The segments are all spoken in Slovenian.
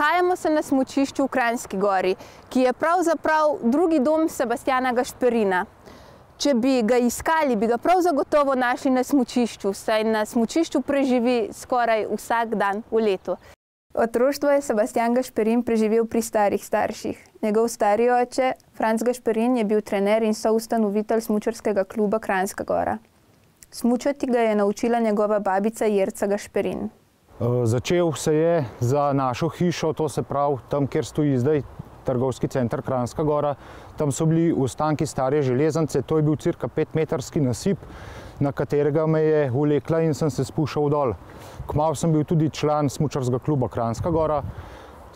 Nahajamo se na smučišču v Kranjski Gori, ki je pravzaprav drugi dom Sebastjana Gašperina. Če bi ga iskali, bi ga prav zagotovo našli na smučišču, saj na smučišču preživi skoraj vsak dan v letu. Otroštvo je Sebastjan Gašperin preživel pri starih starših. Njegov stari oče, Franc Gašperin, je bil trener in soustanovitelj smučarskega kluba Kranjska Gora. Smučati ga je naučila njegova babica Jerca Gašperin. Začel se je za našo hišo, to se pravi tam, kjer stoji zdaj trgovski center Kranjska Gora. Tam so bili ostanki stare železnice, to je bil cirka 5-metrski nasip, na katerega me je vlekla in sem se spuščal dol. Kmalu sem bil tudi član smučarskega kluba Kranjska Gora,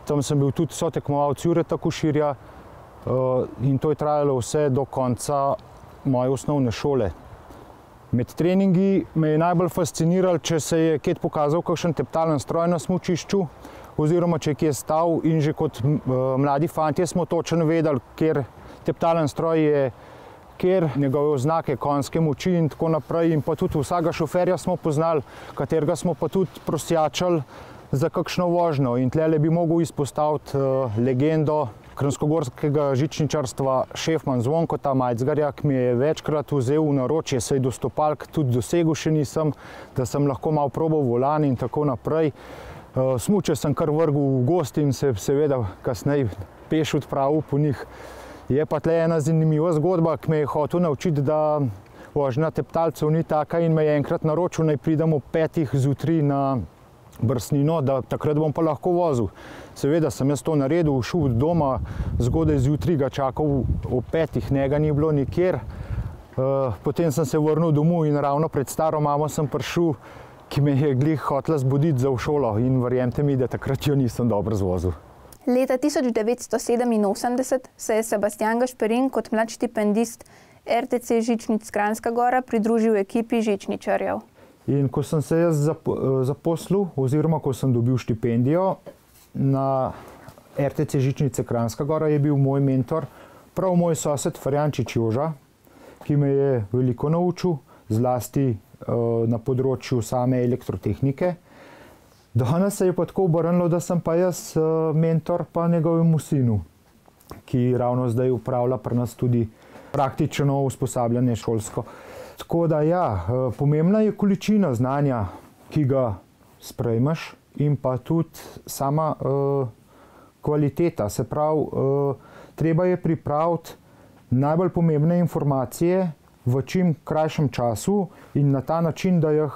tam sem bil tudi sotekmovalec Jureta Koširja in to je trajalo vse do konca moje osnovne šole. Med treningi me je najbolj fasciniralo, če se je kje pokazal kakšen teptalen stroj na smučišču, oziroma če je kje stal in že kot mladi fantje smo točno vedeli, kjer teptalen stroj je, kjer njegove oznake konjske moči in tako naprej. In pa tudi vsakega šoferja smo poznali, katerega smo pa tudi prosjačali za kakšno vožnjo. In tlele bi mogel izpostaviti legendo kranjskogorskega žičničarstva šefman Zvonkota Majcgarja, ki mi je večkrat vzel v naročje, saj do stopalk tudi dosegel še nisem, da sem lahko malo probal volan in tako naprej. Smuče sem kar vrgel v gozd in se seveda kasneje peš odpravil po njih. Je pa tle ena zanimiva zgodba, ki me je hotel naučiti, da vožnja teptalcev ni taka in me je enkrat naročil, naj pridem ob 5. zjutraj na Brsnino, da takrat bom pa lahko vozil. Seveda sem jaz to naredil, šel od doma, zgodaj zjutraj ga čakal ob 5, njega ni bilo nikjer. Potem sem se vrnil domov in ravno pred staro mamo sem prišel, ki me je glih hotela zbuditi za v šolo in verjemite mi, da takrat jo nisem dobro zvozil. Leta 1987 se je Sebastjan Gašperin kot mlad štipendist RTC Žičnic Kranjska Gora pridružil ekipi žičničarjev. In ko sem se jaz zaposlil, oziroma ko sem dobil štipendijo na RTC Žičnice Kranjska Gora, je bil moj mentor prav moj sosed Farjančič Joža, ki me je veliko naučil, zlasti na področju same elektrotehnike. Danes se je pa tako obrnilo, da sem pa jaz mentor pa njegovemu sinu, ki ravno zdaj upravlja pri nas tudi praktično usposabljanje šolsko. Tako da ja, pomembna je količina znanja, ki ga sprejmeš in pa tudi sama kvaliteta. Se pravi, treba je pripraviti najbolj pomembne informacije v čim krajšem času in na ta način, da jih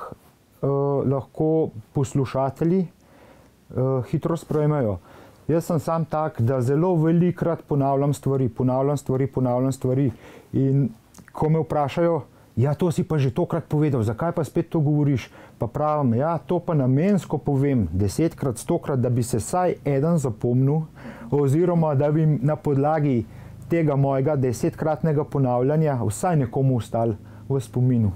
lahko poslušatelji hitro sprejmejo. Jaz sem sam tak, da zelo velikokrat ponavljam stvari in ko me vprašajo, ja, to si pa že tokrat povedal, zakaj pa spet to govoriš? Pa pravim, ja, to pa namensko povem 10-krat, 100-krat, da bi se vsaj eden zapomnil, oziroma da bi na podlagi tega mojega 10-kratnega ponavljanja vsaj nekomu ostal v spominu.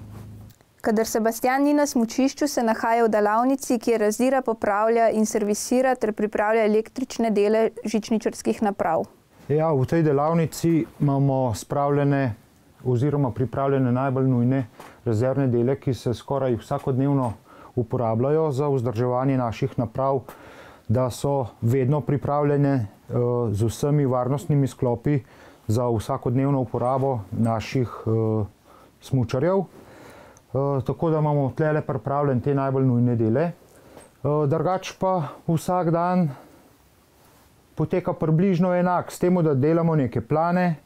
Kadar Sebastjan ni na smučišču, se nahaja v delavnici, kjer razdira, popravlja in servisira ter pripravlja električne dele žičničarskih naprav. Ja, v tej delavnici imamo spravljene oziroma pripravljene najbolj nujne rezervne dele, ki se skoraj vsakodnevno uporabljajo za vzdrževanje naših naprav, da so vedno pripravljene z vsemi varnostnimi sklopi za vsakodnevno uporabo naših smučarjev. Tako da imamo tlele pripravljene te najbolj nujne dele. Drugače pa vsak dan poteka približno enak, s tem, da delamo neke plane,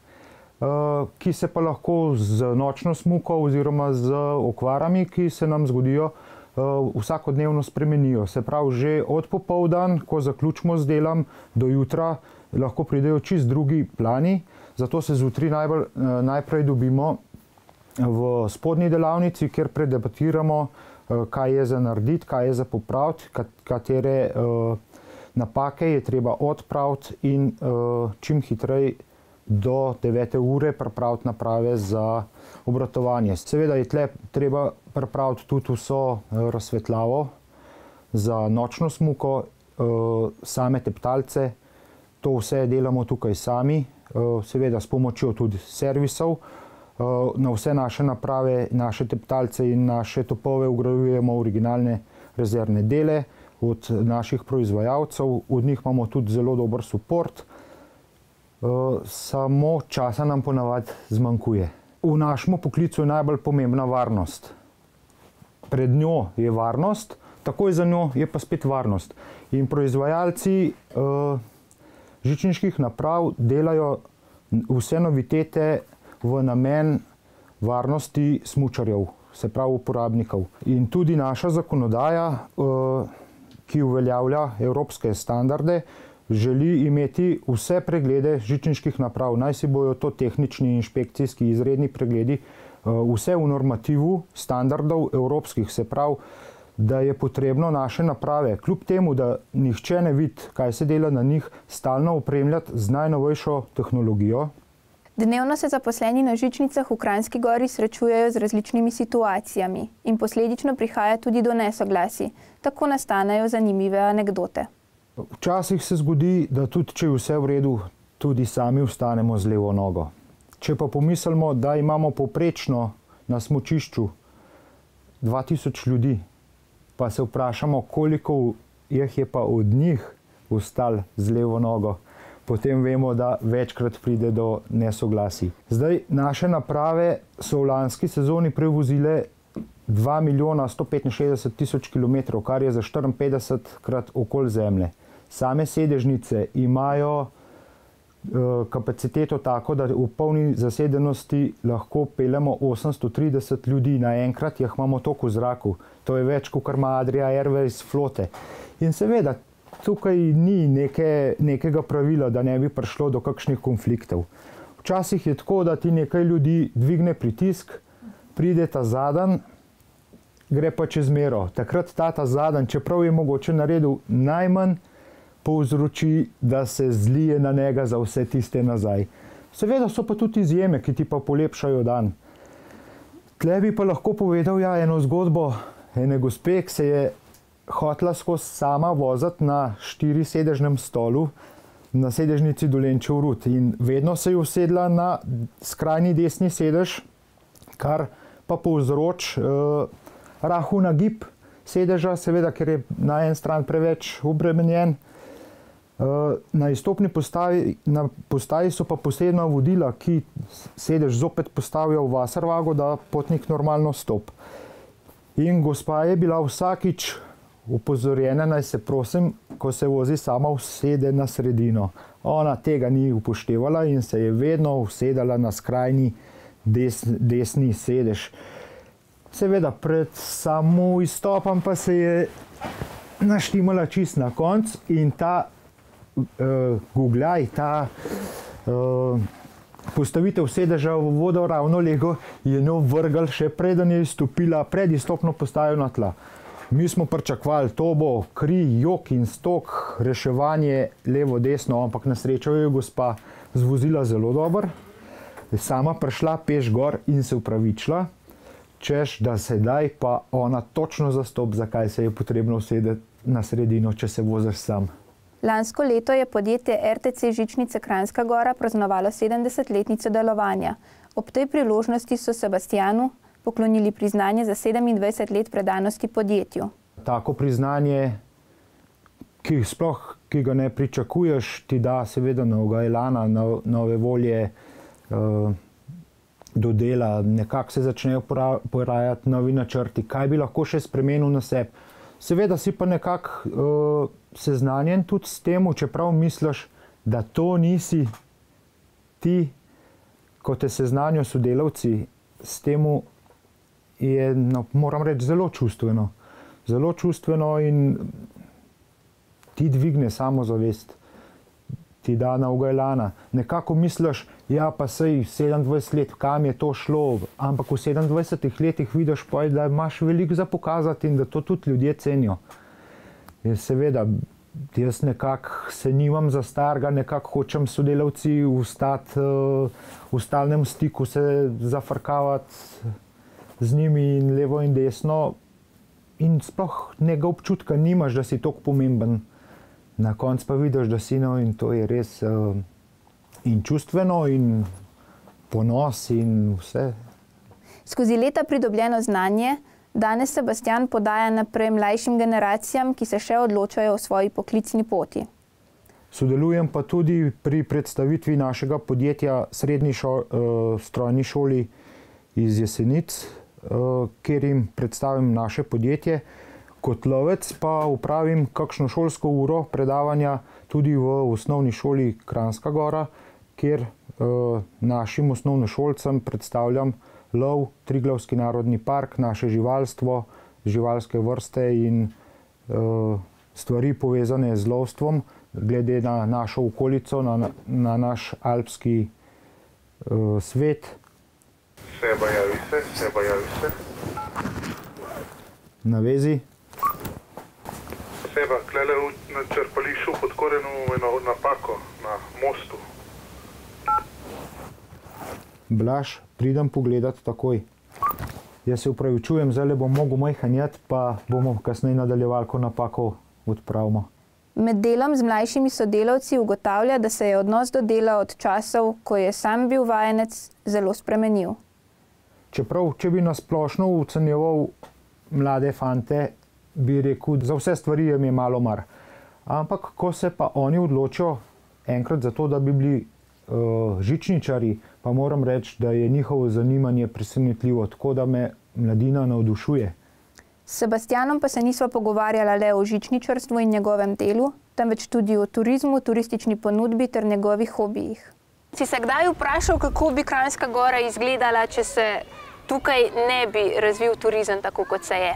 ki se pa lahko z nočno smuko oziroma z okvarami, ki se nam zgodijo, vsakodnevno spremenijo. Se pravi, že od popoldan, ko zaključimo z delom, do jutra lahko pridejo čisto drugi plani, zato se zjutraj najprej dobimo v spodnji delavnici, kjer predebatiramo, kaj je za narediti, kaj je za popraviti, katere napake je treba odpraviti in čim hitreje do 9. ure pripraviti naprave za obratovanje. Seveda je tle treba pripraviti tudi vso razsvetljavo za nočno smuko, same teptalce. To vse delamo tukaj sami, seveda s pomočjo tudi servisov. Na vse naše naprave, naše teptalce in naše topove vgrajujemo originalne rezervne dele. od naših proizvajalcev, od njih imamo tudi zelo dober suport, samo časa nam ponavadi zmanjkuje. V našem poklicu je najbolj pomembna varnost. Pred njo je varnost, takoj za njo je pa spet varnost. In proizvajalci žičniških naprav delajo vse novitete v namen varnosti smučarjev, se pravi uporabnikov. In tudi naša zakonodaja, ki uveljavlja evropske standarde, želi imeti vse preglede žičniških naprav, naj si bojo to tehnični, inšpekcijski, izredni pregledi, vse v normativu standardov evropskih, se pravi, da je potrebno naše naprave, kljub temu, da nihče ne vidi, kaj se dela na njih, stalno opremljati z najnovejšo tehnologijo. Dnevno se zaposleni na žičnicah v Kranjski Gori srečujejo z različnimi situacijami in posledično prihaja tudi do nesoglasij. Tako nastanejo zanimive anekdote. Včasih se zgodi, da tudi če je vse v redu, tudi sami vstanemo z levo nogo. Če pa pomislimo, da imamo povprečno na smučišču 2000 ljudi, pa se vprašamo, koliko jih je pa od njih vstal z levo nogo, potem vemo, da večkrat pride do nesoglasij. Zdaj, naše naprave so v lanski sezoni prevozile 2 milijona 165 tisoč kilometrov, kar je za 54krat okoli Zemlje. Same sedežnice imajo kapaciteto tako, da v polni zasedenosti lahko peljemo 830 ljudi naenkrat, jih imamo toliko v zraku. To je več, kot ima Adria Airways flote. In seveda, tukaj ni nekega pravila, da ne bi prišlo do kakšnih konfliktov. Včasih je tako, da ti nekaj ljudi dvigne pritisk, pride ta zadan, gre pa čez mero. Takrat ta zadan, čeprav je mogoče naredil najmanj, povzroči, da se zlije na njega za vse tiste nazaj. Seveda so pa tudi izjeme, ki ti pa polepšajo dan. Tle bi pa lahko povedal eno zgodbo ene gospe, ki se je hotela skozi sama voziti na 4-sedežnem stolu na sedežnici Dolenčev Rud in vedno se je usedla na skrajni desni sedež, kar pa povzroči rahel nagib sedeža, seveda, ker je na en stran preveč obremenjen. Na izstopni postaji so pa posebna vodila, ki sedež zopet postavijo v Wasserwago, da potnik normalno stop. In gospa je bila vsakič upozorjena, naj se prosim, ko se vozi sama, usede na sredino. Ona tega ni upoštevala in se je vedno usedala na skrajni desni sedež. Seveda, pred samo izstopom pa se je naštimala čist na konc in ta gugljaj, ta postavitev sedeža v vodoravno lego je njo vrgel še preden je izstopila pred izstopno postajo na tla. Mi smo pričakovali, to bo kri, jok in stok, reševanje levo, desno, ampak na srečo je gospa zvozila zelo dobro. Sama prišla peš gor in se upravičila, češ, da sedaj pa ona točno zastop, zakaj se je potrebno usedeti na sredino, če se voziš sam. Lansko leto je podjetje RTC Žičnice Kranjska Gora praznovalo 70-letnico delovanja. Ob tej priložnosti so Sebastjanu poklonili priznanje za 27 let predanosti podjetju. Tako priznanje, ki ga ne pričakuješ, ti da seveda novega elana, nove volje do dela, nekako se začnejo porajati novi načrti, kaj bi lahko še spremenil na sebi. Seveda si pa nekako seznanjen tudi s tem, čeprav misliš, da to nisi ti, ko te seznanijo sodelavci, s tem je, moram reči, zelo čustveno. Zelo čustveno in ti dvigne samozavest, ti da novega elana. Nekako misliš, ja pa sej 27 let, kam je to šlo, ampak v 27 letih vidiš pa, da imaš veliko za pokazati in da to tudi ljudje cenijo. In seveda, jaz nekako se nimam za starega, nekako hočem sodelavci ostati v stalnem stiku, se zafrkavati z njimi in levo in desno in sploh nekega občutka nimaš, da si toliko pomemben. Na koncu pa vidiš, da si in to je res in čustveno in ponos in vse. Skozi leta pridobljeno znanje Danes Sebastijan podaja naprej mlajšim generacijam, ki se še odločajo o svoji poklicni poti. Sodelujem pa tudi pri predstavitvi našega podjetja srednji strojni šoli iz Jesenic, kjer jim predstavim naše podjetje. Kot lovec pa upravim kakšno šolsko uro predavanja tudi v osnovni šoli Kranjska Gora, kjer našim osnovnošolcem predstavljam lov, Triglavski narodni park, naše živalstvo, živalske vrste in stvari povezane z lovstvom, glede na našo okolico, na naš alpski svet. Seba, javi se. Na vezi. Seba, klele na črpališču pod Korenu eno napako na mostu. Blaž, pridem pogledat takoj. Jaz se upravičujem, zdaj bom mogel malo hanjati, pa bomo kasneje nadaljevali, ko napako odpravimo. Med delom z mlajšimi sodelavci ugotavlja, da se je odnos do dela od časov, ko je sam bil vajenec, zelo spremenil. Čeprav, če bi nasplošno ocenjeval mlade fante, bi rekel, za vse stvari jim je malo mar. Ampak, ko se pa oni odločijo enkrat za to, da bi bili žičničarji, pa moram reči, da je njihovo zanimanje presenetljivo, tako da me mladina navdušuje. S Sebastijanom pa se nisva pogovarjala le o žičničarstvu in njegovem delu, temveč tudi o turizmu, turistični ponudbi ter njegovih hobijih. Si se kdaj vprašal, kako bi Kranjska Gora izgledala, če se tukaj ne bi razvil turizem tako, kot se je?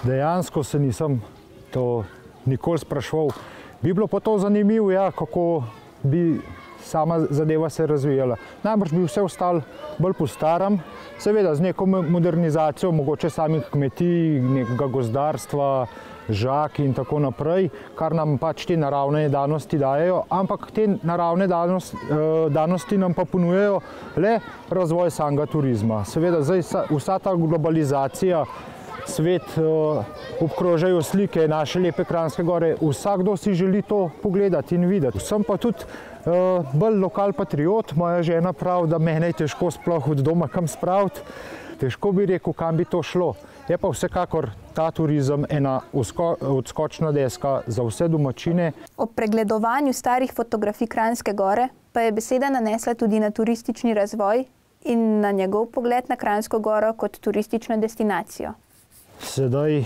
Dejansko se nisem to nikoli spraševal. Bi bilo pa to zanimivo, ja, kako bi sama zadeva se razvijala. Najbrž bi vse ostalo bolj po staram, seveda z neko modernizacijo, mogoče samih kmetij, nekega gozdarstva, žak in tako naprej, kar nam pač te naravne danosti dajejo, ampak te naravne danosti nam pa ponujajo le razvoj samega turizma. Seveda zdaj vsa ta globalizacija, svet obkrožajo slike naše lepe Kranjske Gore, vsakdo si želi to pogledati in videti. Sem pa tudi bolj lokal patriot, moja žena pravi, da mene je težko sploh od doma kam spraviti, težko bi rekel, kam bi to šlo. Je pa vsekakor ta turizem ena odskočna deska za vse domačine. Ob pregledovanju starih fotografij Kranjske Gore pa je beseda nanesla tudi na turistični razvoj in na njegov pogled na Kranjsko Goro kot turistično destinacijo. Sedaj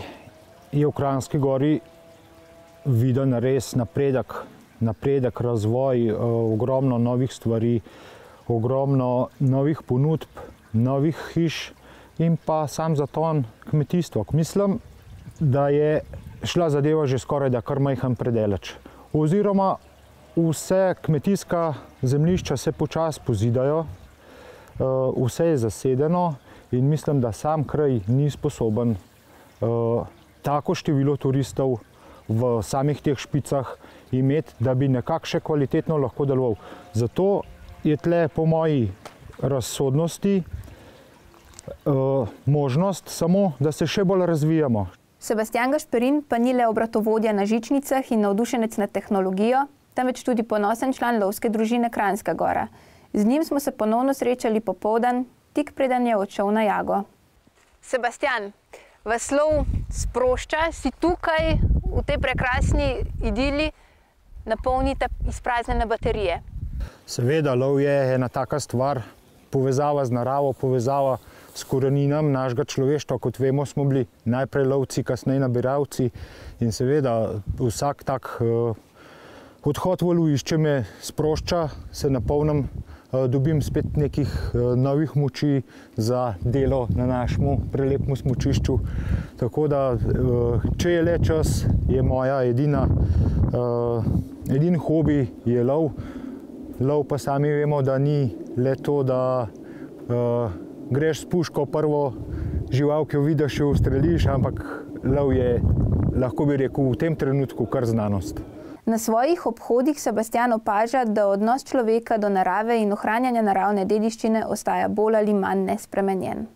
je v Kranjski Gori viden res napredek, razvoj, ogromno novih stvari, ogromno novih ponudb, novih hiš in pa sam zaton kmetijstva. Mislim, da je šla zadeva že skoraj da kar majhen predaleč. Oziroma vse kmetijska zemljišča se počasi pozidajo, vse je zasedeno in mislim, da sam kraj ni sposoben tako število turistov v samih teh špicah imeti, da bi nekako še kvalitetno lahko deloval. Zato je tle po moji razsodnosti možnost samo, da se še bolj razvijamo. Sebastijan Gašperin pa ni le obratovodja na žičnicah in navdušenec nad tehnologijo, temveč tudi ponosen član lovske družine Kranjska Gora. Z njim smo se ponovno srečali popoldan, tik preden je odšel na jago. Sebastijan, vas lov sprošča, si tukaj v tej prekrasni idili napolnite izpraznjene baterije. Seveda, lov je ena taka stvar, povezava z naravo, povezava s koreninami našega človeštva. Kot vemo, smo bili najprej lovci, kasneje nabiralci in seveda vsak tak odhod v lovišče me sprošča, se napolnim, dobim spet nekih novih moči za delo na našemu prelepemu smučišču. Tako da, če je le čas, je moja edini hobi je lov. Lov pa sami vemo, da ni le to, da greš s puško prvo žival, ki jo vidiš, jo ustreliš, ampak lov je, lahko bi rekel, v tem trenutku kar znanost. Na svojih obhodih Sebastijan opaža, da odnos človeka do narave in ohranjanja naravne dediščine ostaja bolj ali manj nespremenjen.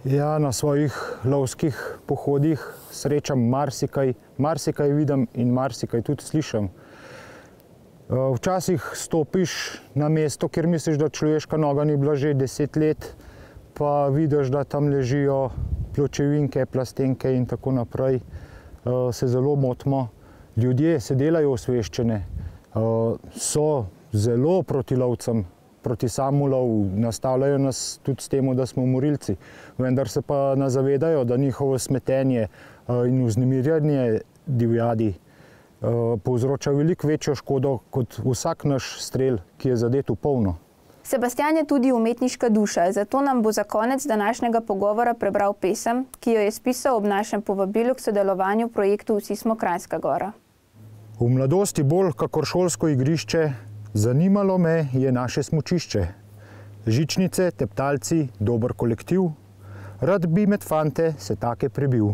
Ja, na svojih lovskih pohodih srečam marsikaj vidim in marsikaj tudi slišim. Včasih stopiš na mesto, kjer misliš, da človeška noga ni bila že 10 let, pa vidiš, da tam ležijo pločevinke, plastenke in tako naprej, se zelo motimo. Ljudje se delajo osveščene, so zelo proti lovcem, proti samolovu, nastavljajo nas tudi s tem, da smo morilci. Vendar se pa ne zavedajo, da njihovo smetenje in vznemirjanje divjadi povzroča veliko večjo škodo kot vsak naš strel, ki je zadet v polno. Sebastijan je tudi umetniška duša, zato nam bo za konec današnjega pogovora prebral pesem, ki jo je spisal ob našem povabilu k sodelovanju v projektu Vsi smo Kranjska Gora. V mladosti bolj kakor šolsko igrišče, zanimalo me je naše smučišče. Žičnice, teptalci, dober kolektiv, rad bi med fante se take prebil.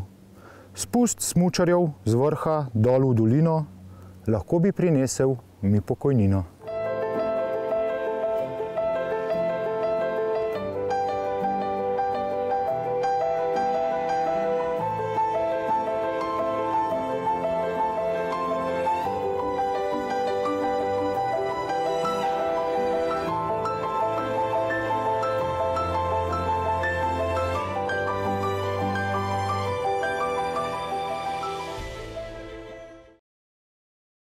Spust smučarjev z vrha dol v dolino, lahko bi prinesel mi pokojnino.